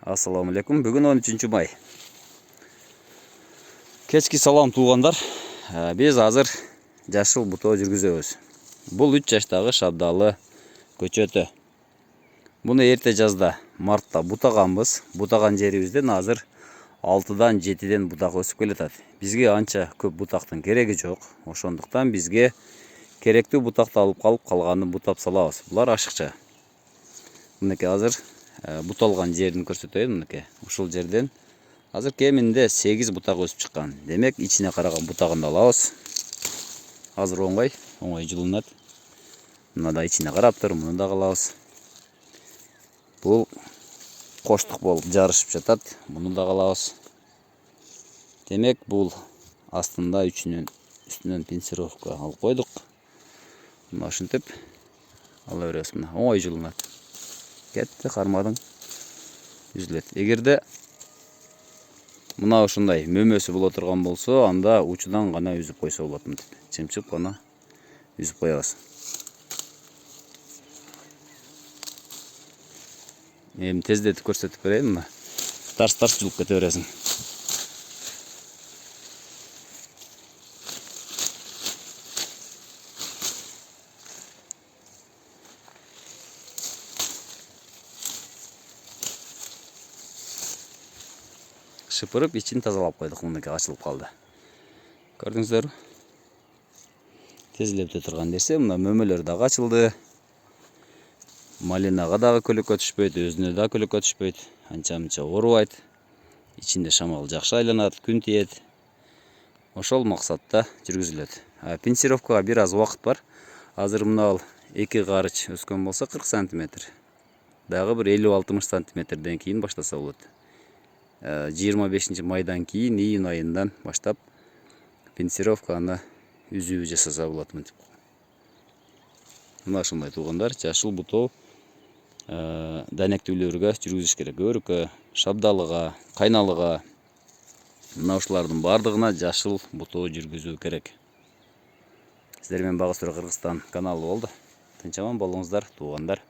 Ассаламу алейкум. Бүгін 13 май. Кечки салам туугандар. Биз азыр жашыл бутоо жүргүзөбүз. Бул 3 жаштагы шабдалы көчөтө. Буну эрте жазда мартта бутаганбыз. Бутаган жерибизден азыр 6-дан 7-ден бутак өсүп келатат. Бизге анча көп бутактын кереги жок. Ошондуктан бизге керектүү бутакты алып калып калганын бутап салабыз. Булар ашыкча. Мынакей азыр буталган жерин көрсөтөйүн. Мынакей ушул жерден азыр кеминде 8 бутак өсүп чыккан. Демек ичине караган бутагын алабыз. Азыр оңой жылынат. Мына да ичине карап тур, муну да алабыз. Бул коштук болуп жарышып жатат. Муну да алабыз. Демек бул астында үстүнөн пенсировка алып койдук. Мына ушинтип ала беребиз. Мына оңой жылынат. Кетти, кармадың үзүлөт. Эгерде мына ушундай мөмөсү боло турган болсо, анда учудан гана үзүп койсо болот. Мынтип чымчып гана үзүп коебуз. Эми тездетип көрсөтүп берейин. Мына тарс жылып кете бересиң. Шыпырып ичин тазалап койдук. Мынакей ачылып калды. Көрдүңүздөрбү? Тезилеп турган нерсе. Мына мөмөлөр дагы ачылды. Малинага дагы көлөкө түшпөйт, өзүнө дагы көлөкө түшпөйт. Анча-мынча оорубайт. Ичинде шамал жакшы айланат, күн тиет. Ошол максатта жүргүзүлөт. Пенсировкага бир аз убакыт бар. Азыр мына 2 карыч өскөн болсо 40 см. Дагы бир 50-60 см кийин баштаса болот. 25 майдан кийин, июнь айынан баштап пенсировканы үзүү жасаса болот. Мынтип. Мына ушундай туугандар, жашыл бутоо данектүүлөргө жүргүзүш керек. Өрүккө, шабдалыга, кайналыга. Мына ушулардын бардыгына жашыл бутоо жүргүзүү керек. Сиздер менен Багыстыр Кыргызстан каналы болду. Тынч аман болуңуздар, туугандар.